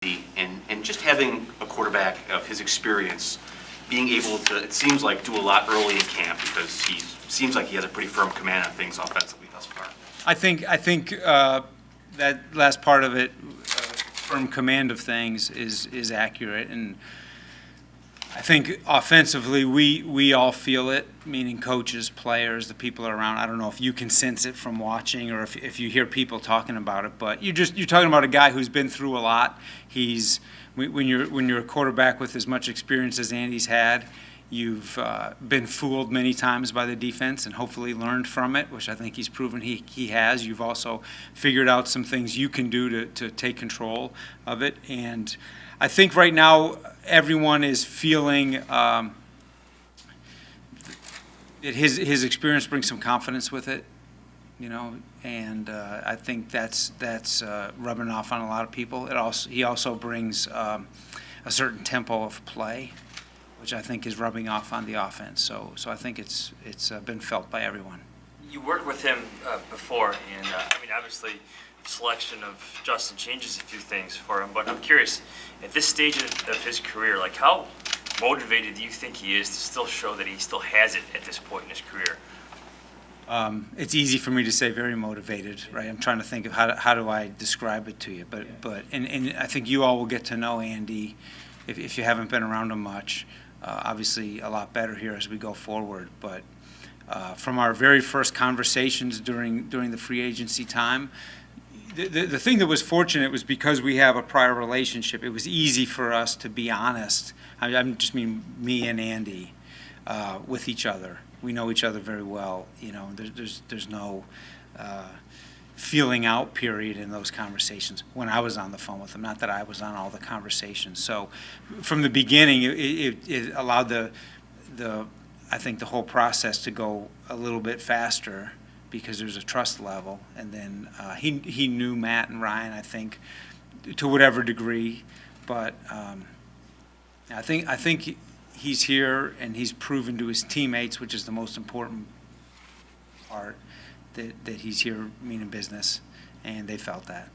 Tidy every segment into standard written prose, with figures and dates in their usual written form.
and just having a quarterback of his experience being able to, it seems like, do a lot early in camp because he seems like he has a pretty firm command on things offensively thus far. I think that last part of it, firm command of things, is accurate, and I think offensively we all feel it, meaning coaches, players, the people around. I don't know if you can sense it from watching or if you hear people talking about it, but you're talking about a guy who's been through a lot. When you're a quarterback with as much experience as Andy's had, you've been fooled many times by the defense and hopefully learned from it, which I think he's proven he has. You've also figured out some things you can do to take control of it. And I think right now everyone is feeling that his experience brings some confidence with it, and I think that's rubbing off on a lot of people. He also brings a certain tempo of play, which I think is rubbing off on the offense. So I think it's been felt by everyone. You worked with him before, and obviously the selection of Justin changes a few things for him, but I'm curious, at this stage of his career, how motivated do you think he is to still show that he still has it at this point in his career? It's easy for me to say very motivated, right? I'm trying to think of how do I describe it to you, but I think you all will get to know Andy if you haven't been around him much. Obviously, a lot better here as we go forward, but from our very first conversations during the free agency time, the thing that was fortunate was because we have a prior relationship, it was easy for us to be honest. I just mean me and Andy with each other. We know each other very well. There's no feeling out period in those conversations when I was on the phone with him. Not that I was on all the conversations. So from the beginning, it allowed I think the whole process to go a little bit faster because there's a trust level. And then he knew Matt and Ryan, I think, to whatever degree. But I think he's here and he's proven to his teammates, which is the most important part, that he's here meaning business, and they felt that.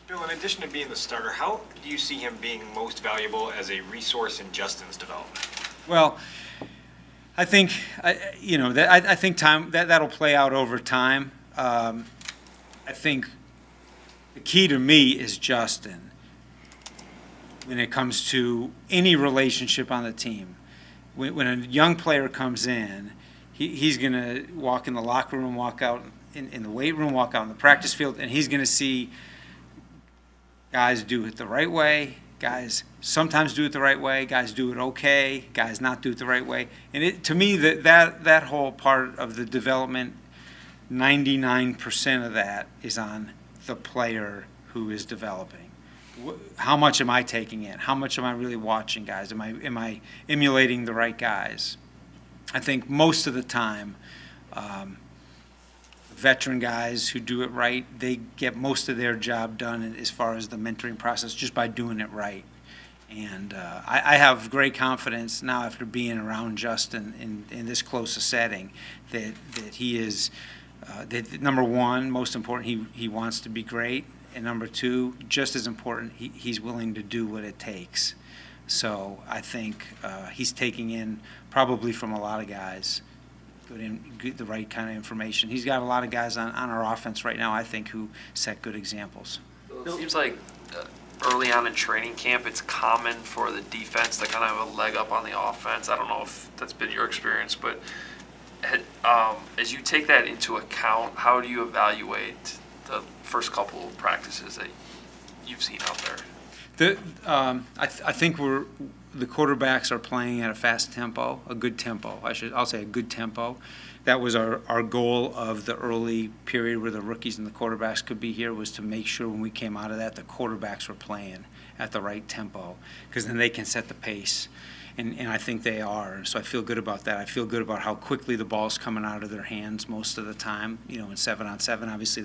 Bill, in addition to being the starter, how do you see him being most valuable as a resource in Justin's development? Well, I think I think that'll play out over time. I think the key to me is Justin when it comes to any relationship on the team. When a young player comes in, he's going to walk in the locker room, walk out in the weight room, walk out in the practice field, and he's going to see guys do it the right way, guys sometimes do it the right way, guys do it okay, guys not do it the right way. And to me, that whole part of the development, 99% of that is on the player who is developing. How much am I taking in? How much am I really watching guys? Am I emulating the right guys? I think most of the time, veteran guys who do it right, they get most of their job done as far as the mentoring process just by doing it right. And I have great confidence now after being around Justin in this close a setting that he is, that number one, most important, he wants to be great. And number two, just as important, he's willing to do what it takes. So I think he's taking in probably from a lot of guys the right kind of information. He's got a lot of guys on our offense right now, I think, who set good examples. It seems like early on in training camp, it's common for the defense to kind of have a leg up on the offense. I don't know if that's been your experience, but as you take that into account, how do you evaluate the first couple of practices that you've seen out there? I think the quarterbacks are playing at a fast tempo, a good tempo. I'll say a good tempo. That was our goal of the early period where the rookies and the quarterbacks could be here, was to make sure when we came out of that, the quarterbacks were playing at the right tempo, because then they can set the pace. And I think they are. So I feel good about that. I feel good about how quickly the ball's coming out of their hands most of the time. In 7-on-7, obviously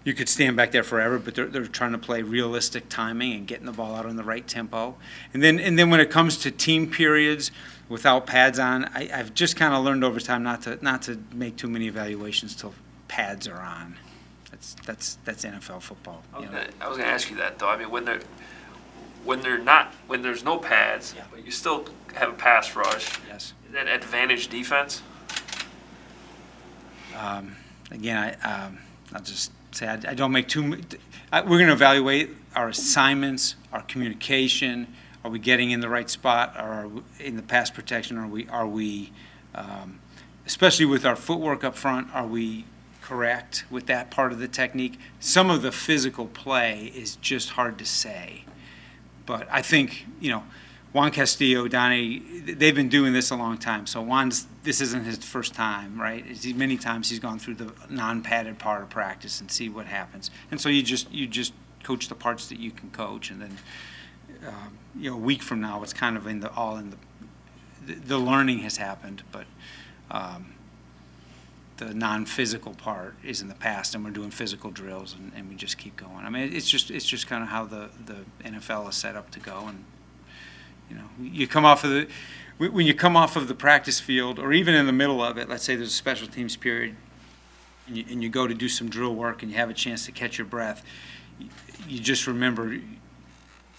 you could stand back there forever, but they're trying to play realistic timing and getting the ball out on the right tempo. And then when it comes to team periods without pads on, I've just kind of learned over time not to make too many evaluations till pads are on. That's NFL football. I was going to ask you that though. I mean, when there's no pads, Yeah. but you still have a pass rush, Yes. is that advantage defense? Again, I'll just say I don't make too much. We're going to evaluate our assignments, our communication. Are we getting in the right spot? Or are we in the pass protection? Are we especially with our footwork up front, are we correct with that part of the technique? Some of the physical play is just hard to say. But I think, Juan Castillo, Donnie, they've been doing this a long time. So this isn't his first time, right? Many times he's gone through the non-padded part of practice and see what happens. And so you just coach the parts that you can coach, and then a week from now it's kind of the learning has happened, but the non-physical part is in the past, and we're doing physical drills, and we just keep going. I mean, it's just kind of how the NFL is set up to go. And you come off of when you come off of the practice field, or even in the middle of it, let's say there's a special teams period, and you go to do some drill work, and you have a chance to catch your breath. You just remember,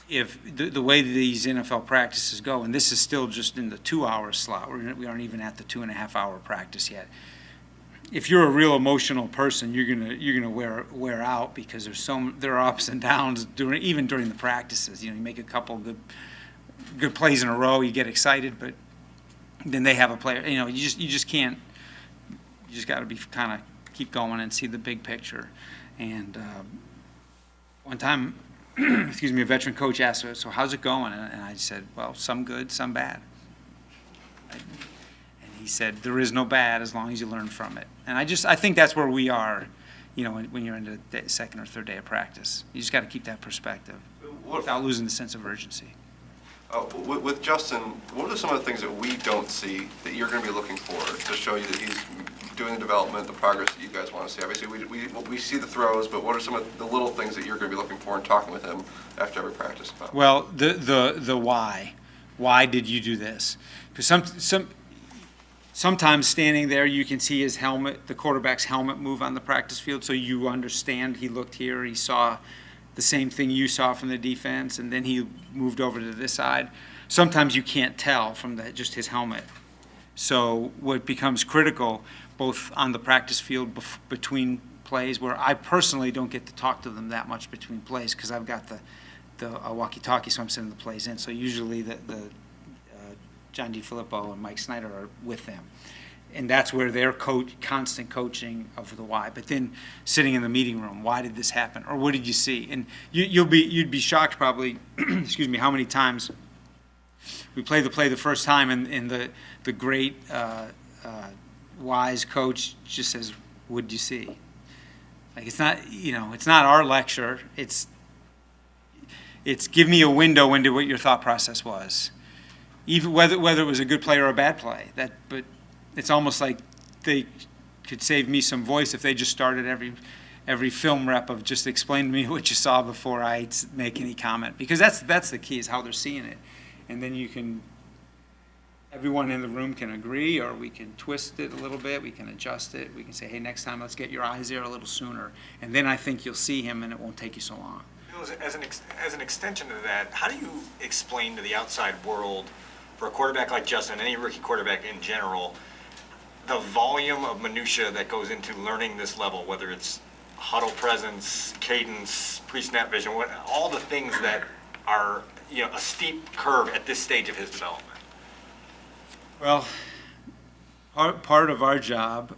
if the way these NFL practices go, and this is still just in the 2-hour slot, we aren't even at the 2.5-hour practice yet. If you're a real emotional person, you're gonna wear out, because there are ups and downs even during the practices. You make a couple good plays in a row, you get excited, but then they have a player. You just can't. You just got to be kind of keep going and see the big picture. And one time, excuse me, a veteran coach asked, "So how's it going?" And I said, "Well, some good, some bad." And he said, "There is no bad as long as you learn from it." And I think that's where we are, when you're in the second or third day of practice. You just got to keep that perspective without losing the sense of urgency. With Justin, what are some of the things that we don't see that you're going to be looking for to show you that he's doing the development, the progress that you guys want to see? Obviously, we see the throws, but what are some of the little things that you're going to be looking for and talking with him after every practice about? Well, the why. Why did you do this? Because sometimes standing there, you can see his helmet, the quarterback's helmet, move on the practice field, so you understand he looked here, he saw the same thing you saw from the defense, and then he moved over to this side. Sometimes you can't tell from just his helmet. So what becomes critical, both on the practice field between plays, where I personally don't get to talk to them that much between plays, because I've got the walkie-talkie, so I'm sending the plays in. So usually the John DeFilippo and Mike Snyder are with them. And that's where they're constant coaching of the why. But then sitting in the meeting room, why did this happen? Or what did you see? And you'd be shocked probably, excuse me, how many times we play the play the first time, and the great wise coach just says, what did you see? Like, it's not our lecture. It's give me a window into what your thought process was. Even whether it was a good play or a bad play. But it's almost like they could save me some voice if they just started every film rep of just explain to me what you saw before I make any comment. Because that's the key, is how they're seeing it. And then everyone in the room can agree, or we can twist it a little bit, we can adjust it, we can say, hey, next time let's get your eyes there a little sooner. And then I think you'll see him and it won't take you so long. As an extension to that, how do you explain to the outside world, for a quarterback like Justin, any rookie quarterback in general, the volume of minutia that goes into learning this level, whether it's huddle presence, cadence, pre-snap vision, all the things that are a steep curve at this stage of his development? Well, part of our job,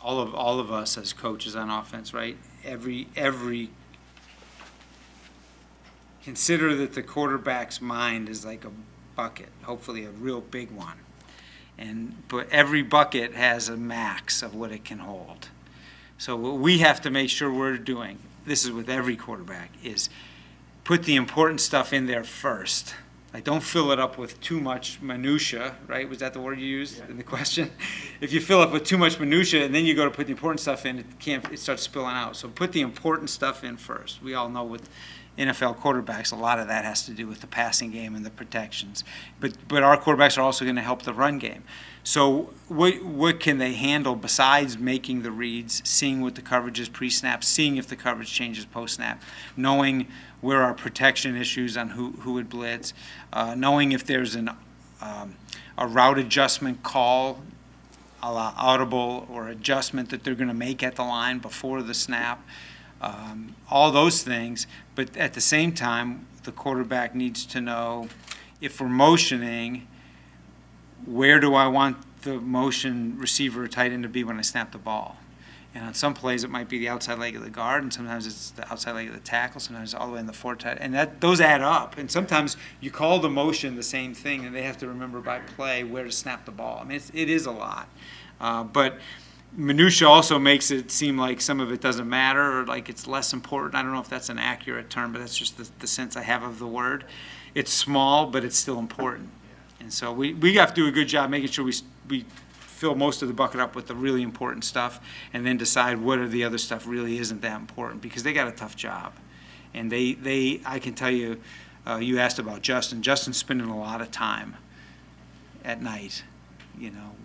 all of us as coaches on offense, right? Every consider that the quarterback's mind is like a bucket, hopefully a real big one. But every bucket has a max of what it can hold. So what we have to make sure we're doing, this is with every quarterback, is put the important stuff in there first. Like, don't fill it up with too much minutia, right? Was that the word you used in the question? If you fill up with too much minutia and then you go to put the important stuff in, it starts spilling out. So put the important stuff in first. We all know NFL quarterbacks, a lot of that has to do with the passing game and the protections. But our quarterbacks are also going to help the run game. So what can they handle besides making the reads, seeing what the coverage is pre-snap, seeing if the coverage changes post-snap, knowing where our protection issues on who would blitz, knowing if there's a route adjustment call, a la audible or adjustment that they're going to make at the line before the snap, all those things. But at the same time, the quarterback needs to know if we're motioning, where do I want the motion receiver or tight end to be when I snap the ball? And on some plays, it might be the outside leg of the guard, and sometimes it's the outside leg of the tackle, sometimes all the way in the four-tight. And those add up. And sometimes you call the motion the same thing, and they have to remember by play where to snap the ball. I mean, it is a lot. But minutia also makes it seem like some of it doesn't matter or like it's less important. I don't know if that's an accurate term, but that's just the sense I have of the word. It's small, but it's still important. And so we have to do a good job making sure we fill most of the bucket up with the really important stuff and then decide what of the other stuff really isn't that important, because they got a tough job. And I can tell you, you asked about Justin. Justin's spending a lot of time at night,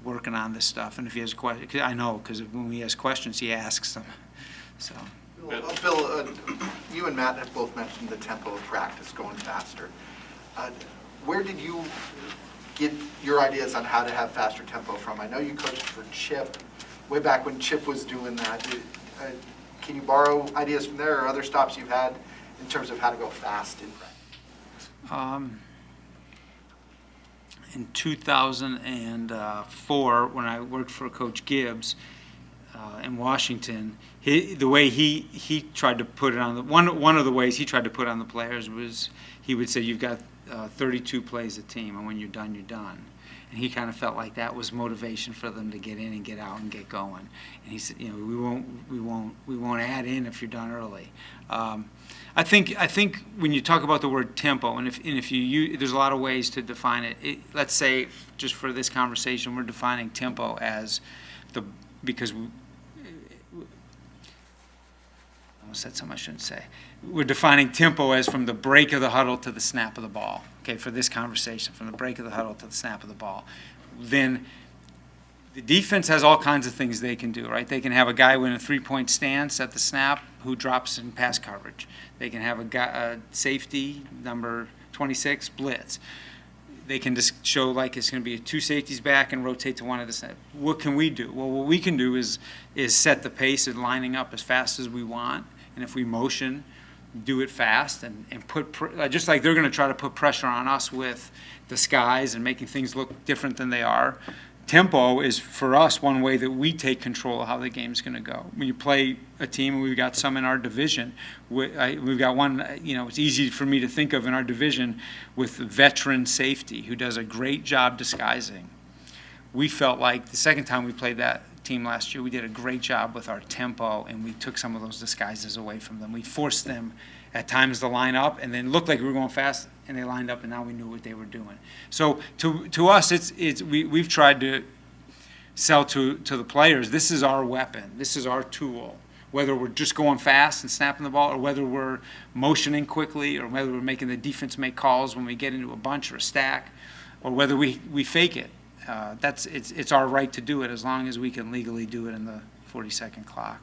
working on this stuff. And if he has questions, I know, because when he has questions, he asks them. So. Bill, you and Matt have both mentioned the tempo of practice going faster. Where did you get your ideas on how to have faster tempo from? I know you coached for Chip way back when Chip was doing that. Can you borrow ideas from there or other stops you've had in terms of how to go fast in practice? In 2004, when I worked for Coach Gibbs in Washington, the way he tried to put it on one of the ways he tried to put on the players was he would say, you've got 32 plays a team, and when you're done, you're done. And he kind of felt like that was motivation for them to get in and get out and get going. And he said, we won't add in if you're done early. I think when you talk about the word tempo, and if you use, there's a lot of ways to define it. Let's say, just for this conversation, we're defining tempo as because I almost said something I shouldn't say. We're defining tempo as from the break of the huddle to the snap of the ball. Okay, for this conversation, from the break of the huddle to the snap of the ball. Then the defense has all kinds of things they can do, right? They can have a guy in a three-point stance at the snap who drops in pass coverage. They can have a safety, number 26, blitz. They can just show like it's going to be two safeties back and rotate to one of the snap. What can we do? Well, what we can do is set the pace and lining up as fast as we want. And if we motion, do it fast and put just like they're going to try to put pressure on us with disguise and making things look different than they are. Tempo is, for us, one way that we take control of how the game's going to go. When you play a team, and we've got some in our division, we've got one, it's easy for me to think of in our division with veteran safety who does a great job disguising. We felt like the second time we played that team last year, we did a great job with our tempo, and we took some of those disguises away from them. We forced them at times to line up, and then looked like we were going fast, and they lined up, and now we knew what they were doing. So to us, we've tried to sell to the players, this is our weapon, this is our tool. Whether we're just going fast and snapping the ball, or whether we're motioning quickly, or whether we're making the defense make calls when we get into a bunch or a stack, or whether we fake it. It's our right to do it as long as we can legally do it in the 40-second clock.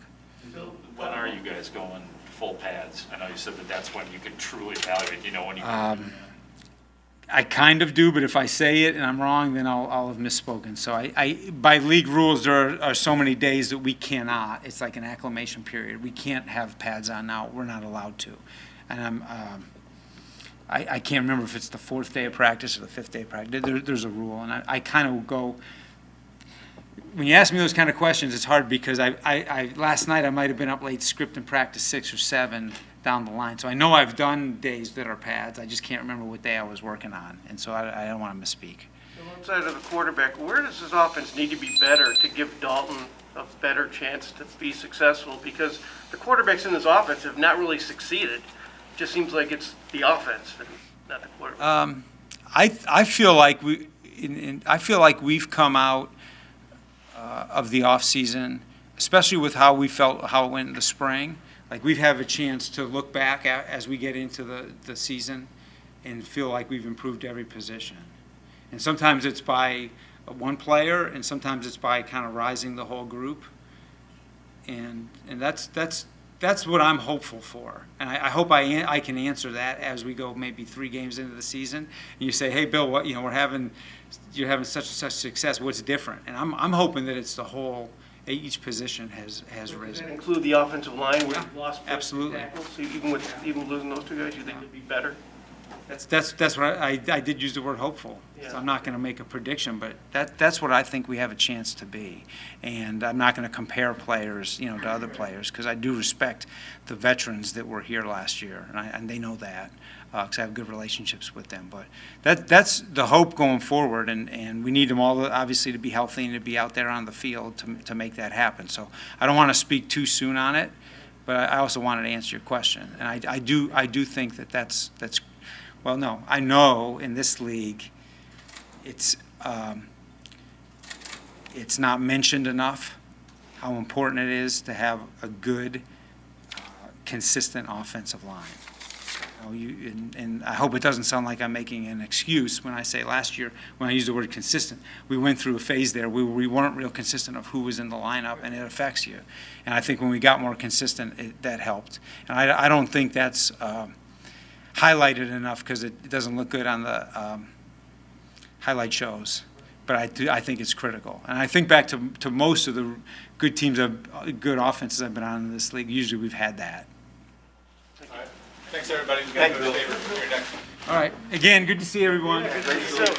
When are you guys going full pads? I know you said that that's when you can truly evaluate, when you I kind of do, but if I say it and I'm wrong, then I'll have misspoken. So I by league rules, there are so many days that we cannot. It's like an acclimation period. We can't have pads on now. We're not allowed to. And I can't remember if it's the fourth day of practice or the fifth day of practice. There's a rule, and I kind of go. When you ask me those kind of questions, it's hard because I last night I might have been up late scripting practice 6 or 7 down the line. So I know I've done days that are pads. I just can't remember what day I was working on, and so I don't want to misspeak. Outside of the quarterback, where does this offense need to be better to give Dalton a better chance to be successful? Because the quarterbacks in this offense have not really succeeded. It just seems like it's the offense and not the quarterback. I feel like we've come out of the off season, especially with how it went in the spring. like we have a chance to look back as we get into the season and feel like we've improved every position. And sometimes it's by one player, and sometimes it's by kind of rising the whole group. And that's what I'm hopeful for. And I hope I can answer that as we go maybe 3 games into the season. And you say, hey, Bill, what, you're having such and such success. What's different? And I'm hoping that it's the whole, each position has Does that risen. include the offensive line where you've lost 50 absolutely. tackles? So even losing those 2 guys, you think it'll be better? That's what I did use the word hopeful. Yeah. So I'm not going to make a prediction, but that's what I think we have a chance to be. And I'm not going to compare players, to other players, because I do respect the veterans that were here last year, and they know that, because I have good relationships with them. But that's the hope going forward, and we need them all, obviously, to be healthy and to be out there on the field to make that happen. So I don't want to speak too soon on it, but I also wanted to answer your question. And I do think that's well, no, I know in this league, it's not mentioned enough how important it is to have a good, consistent offensive line. And I hope it doesn't sound like I'm making an excuse when I say last year, when I used the word consistent, we went through a phase there where we weren't real consistent of who was in the lineup, and it affects you. And I think when we got more consistent, that helped. And I don't think that's highlighted enough because it doesn't look good on the highlight shows, but I think it's critical. And I think back to most of the good teams, good offenses I've been on in this league, usually we've had that. All right. Thanks, everybody. We've got to go to favor. You're next. All right, again, good to see everyone. Good to see you.